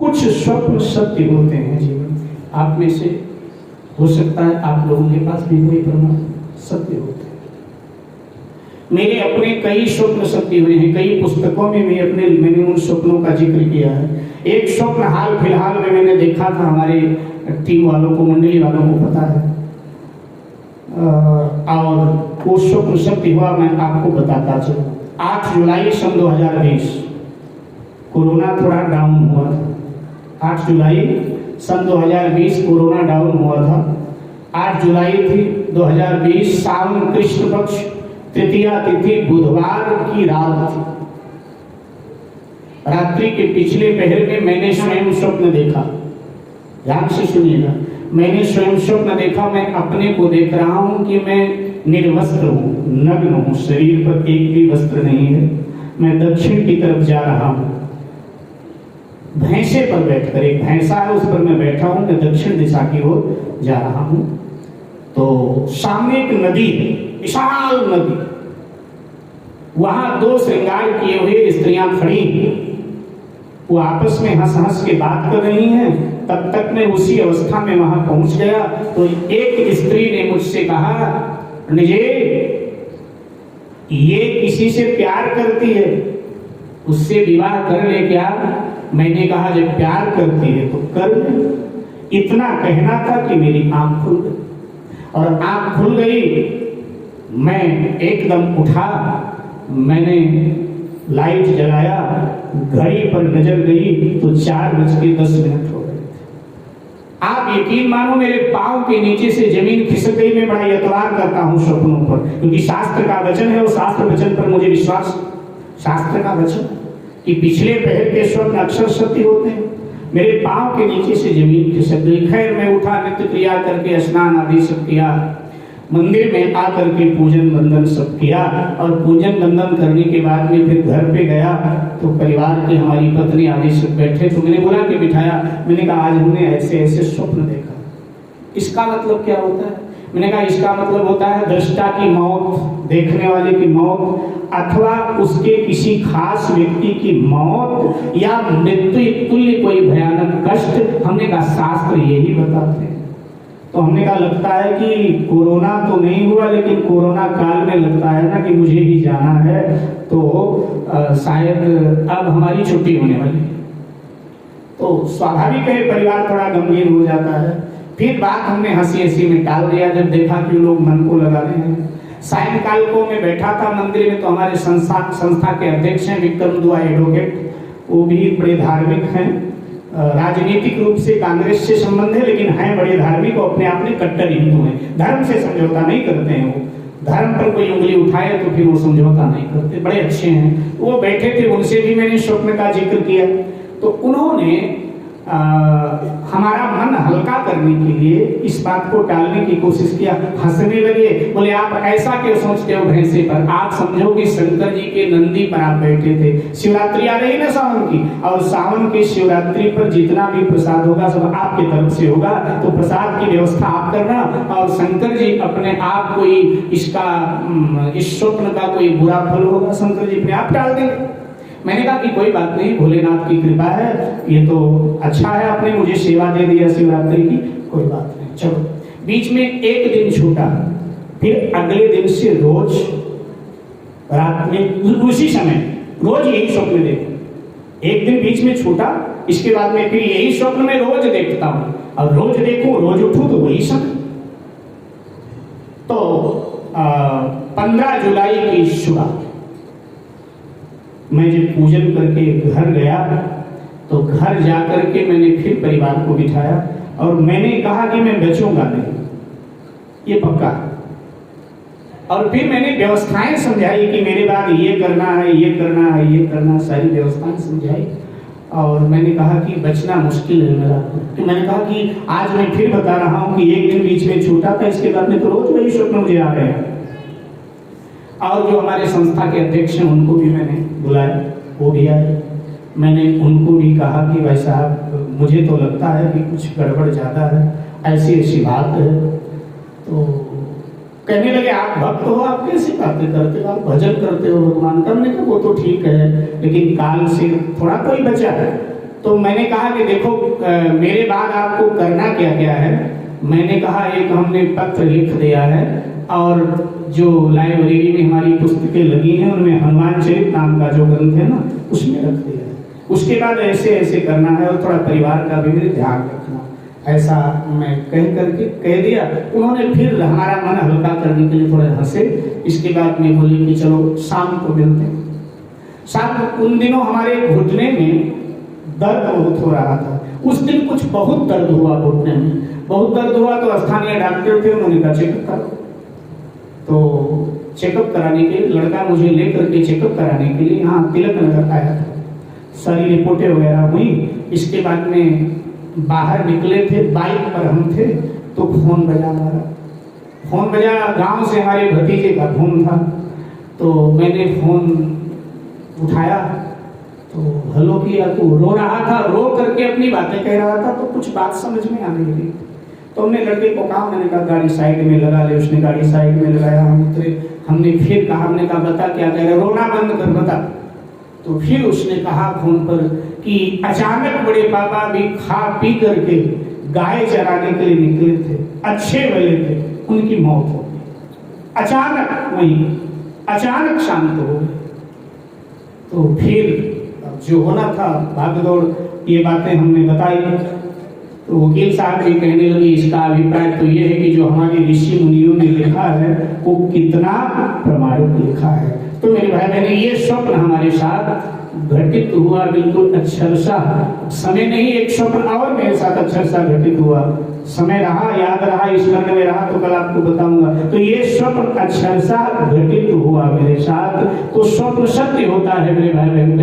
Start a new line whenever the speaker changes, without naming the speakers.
कुछ स्वप्न सत्य होते हैं जीवन में। आप में से हो सकता है आप लोगों के पास भी कोई प्रमाण सत्य होते हैं। मेरे अपने कई स्वप्न सत्य हुए हैं, कई पुस्तकों में भी मैंने उन स्वप्नों का जिक्र किया है। एक स्वप्न हाल फिलहाल में मैंने देखा था, हमारे टीम वालों को, मंडली वालों को पता है, और वो स्वप्न सत्य हुआ, मैं आपको बताता चलूं। 8 जुलाई सन 2020 कोरोना थोड़ा डाउन हुआ था। 8 जुलाई सन 2020 कोरोना डाउन हुआ था। 8 जुलाई थी 2020, सावन कृष्ण पक्ष तृतीया तिथि, बुधवार की रात थी। रात्रि के पिछले पहर में मैंने स्वयं स्वप्न देखा। ध्यान से सुनिएगा, मैंने स्वयं स्वप्न देखा। मैं अपने को देख रहा हूं कि मैं निर्वस्त्र हूं, नग्न हूं, शरीर पर एक भी वस्त्र नहीं है। मैं दक्षिण की तरफ जा रहा हूं, भैंसे पर बैठकर, एक भैंसा है उस पर मैं बैठा हूं, मैं दक्षिण दिशा की ओर जा रहा हूं। तो सामने एक नदी है, विशाल नदी, वहां 2 श्रृंगार किए हुए स्त्रियां खड़ी हैं। वो आपस में हंस हंस के बात कर रही हैं। तब तक मैं उसी अवस्था में वहां पहुंच गया तो एक स्त्री ने मुझसे कहा, निजे ये किसी से प्यार करती है, उससे विवाह कर ले क्या? मैंने कहा जब प्यार करती है तो कर ले। इतना कहना था कि मेरी आंख खुल गई, और आंख खुल गई, मैं एकदम उठा, मैंने लाइट जलाया, घड़ी पर नजर गई तो 4:10 हो गए। आप यकीन मानो मेरे पांव के नीचे से जमीन खिसक गई। मैं बड़ा एतवार करता हूं स्वप्नों पर, क्योंकि शास्त्र का वचन है, और शास्त्र वचन पर मुझे विश्वास। शास्त्र का वचन कि पिछले पहर के स्वप्न अक्सर सत्य होते हैं। मेरे पांव के नीचे से जमीन खिसक गई। खैर मैं उठा, नित्य क्रिया करके स्नान आदि सब किया, मंदिर में आकर के पूजन वंदन सब किया, और पूजन वंदन करने के बाद में फिर घर पे गया तो परिवार की हमारी पत्नी आदि सब बैठे, तो मैंने बोला कि बिठाया। मैंने कहा आज हमने ऐसे ऐसे स्वप्न देखा, इसका मतलब क्या होता है? मैंने कहा इसका मतलब होता है दृष्टा की मौत, देखने वाले की मौत, अथवा उसके किसी खास व्यक्ति की मौत, या मृत्यु तुल्य कोई भयानक कष्ट। हमने कहा शास्त्र यही बताते हैं। तो हमने कहा लगता है कि कोरोना तो नहीं हुआ, लेकिन कोरोना काल में लगता है ना कि मुझे ही जाना है, तो शायद अब हमारी छुट्टी होने वाली है। तो स्वाभाविक है परिवार थोड़ा गंभीर हो जाता है। फिर बात हमने हंसी हंसी में टाल दिया जब देखा कि लोग मन को लगा रहे हैं। सायंकाल को मैं बैठा था मंदिर में, तो हमारे संस्था के अध्यक्ष हैं विक्रम दुआ एडवोकेट, वो भी बड़े धार्मिक हैं, राजनीतिक रूप से कांग्रेस से संबंध है, लेकिन हैं बड़े धार्मिक और अपने आप में कट्टर हिंदू हैं। धर्म से समझौता नहीं करते हैं, वो धर्म पर कोई उंगली उठाए तो फिर वो समझौता नहीं करते, बड़े अच्छे हैं। वो बैठे थे, उनसे भी मैंने स्वप्न का जिक्र किया। तो उन्होंने हमारा मन हल्का करने के लिए इस बात को टालने की कोशिश किया, हंसने लगे। बोले आप ऐसा क्यों सोचते हो भैंसे पर? आप समझो कि शंकर जी के नंदी पर आप बैठे थे। शिवरात्रि आ रही ना सावन की, और सावन की शिवरात्रि पर जितना भी प्रसाद होगा सब आपकी तरफ से होगा, तो प्रसाद की व्यवस्था आप करना, और शंकर जी अपने आप कोई इस स्वप्न का कोई बुरा फल होगा, शंकर जी अपने आप टाल देंगे। मैंने कहा कि कोई बात नहीं, भोलेनाथ की कृपा है, ये तो अच्छा है, आपने मुझे सेवा दे दिया शिवरात्रि की, कोई बात नहीं। चलो, बीच में एक दिन छूटा, फिर अगले दिन से रोज रात में उसी समय रोज यही स्वप्न देखो। एक दिन बीच में छूटा, इसके बाद में फिर यही स्वप्न में रोज देखता हूं, और रोज देखूं रोज उठूं तो वही समय। तो 15 जुलाई की सुबह मैं जब पूजन करके घर गया, तो घर जाकर के मैंने फिर परिवार को बिठाया, और मैंने कहा कि मैं बचूंगा नहीं, ये पक्का। और फिर मैंने व्यवस्थाएं समझाई कि मेरे बाद ये करना है, ये करना है, ये करना, सारी व्यवस्थाएं समझाई। और मैंने कहा कि बचना मुश्किल है मेरा। तो मैंने कहा कि आज मैं फिर बता रहा हूं कि एक दिन बीच में छूटा था, इसके बाद में तो रोज वही स्वप्न मुझे आ रहे हैं। और जो हमारे संस्था के अध्यक्ष हैं उनको भी मैंने बुलाया, वो भी आए। मैंने उनको भी कहा कि भाई साहब मुझे तो लगता है कि कुछ गड़बड़ ज़्यादा है, ऐसी ऐसी बात है। तो कहने लगे आप भक्त हो, आप कैसी बातें करते हो, आप भजन करते हो भगवान का। हमने कहा वो तो ठीक है, लेकिन काल से थोड़ा कोई बचा है, तो मैंने कहा कि देखो मेरे बाद आपको करना क्या क्या है। मैंने कहा एक हमने पत्र लिख दिया है और जो लाइब्रेरी में हमारी पुस्तकें लगी हैं उनमें हनुमान चरित नाम का जो ग्रंथ है ना उसमें रख दिया है। उसके बाद ऐसे ऐसे करना है और थोड़ा परिवार का भी मेरे ध्यान रखना, ऐसा मैं कह करके कह दिया। उन्होंने फिर हमारा मन हल्का करने के लिए थोड़ा हंसे। इसके बाद मैं बोली कि चलो शाम को मिलते हैं। शाम उन दिनों हमारे घुटने में दर्द बहुत हो रहा था। उस दिन कुछ बहुत दर्द हुआ घुटने में, बहुत दर्द हुआ तो स्थानीय डॉक्टर थे, उन्होंने कहा चेकअप करो। तो चेकअप कराने के लिए लड़का मुझे लेकर के चेकअप कराने के लिए यहाँ तिलक नगर आया था। सारी रिपोर्टें वगैरह हुई। इसके बाद में बाहर निकले थे, बाइक पर हम थे तो फोन बजा हमारा। फोन बजा, गांव से हमारे भतीजे का फोन था। तो मैंने फोन उठाया तो हेलो किया तो रो रहा था, रो करके अपनी बातें कह रहा था। तो कुछ बात समझ में आने लगी। तो हमने लड़के को कहा, मैंने कहा गाड़ी साइड में लगा ले। उसने गाड़ी साइड में लगाया, हम उतरे। हमने फिर कहा, हमने कहा बता क्या कह रहे, रोना बंद कर बता। तो फिर उसने कहा फोन पर कि अचानक बड़े पापा भी खा पी करके गाय चराने के लिए निकले थे, अच्छे वाले थे, उनकी मौत हो गई अचानक, वही अचानक शांत हो गए। तो फिर जो होना था भाग दौड़ ये बातें हमने बताई। तो वकील साहब भी कहने लगे इसका अभिप्राय तो ये है कि जो हमारे ऋषि मुनियों ने लिखा है वो कितना प्रमाणिक लिखा है। तो मेरे भाई बहने ये स्वप्न हमारे साथ घटित हुआ, बिल्कुल अक्षरशः समय नहीं, एक स्वप्न और मेरे साथ अक्षरशः घटित हुआ। समय रहा, याद रहा, स्मरण में रहा तो कल आपको बताऊंगा। तो ये स्वप्न अक्षरशः घटित हुआ मेरे साथ। तो स्वप्न सत्य होता है मेरे भाई बहन।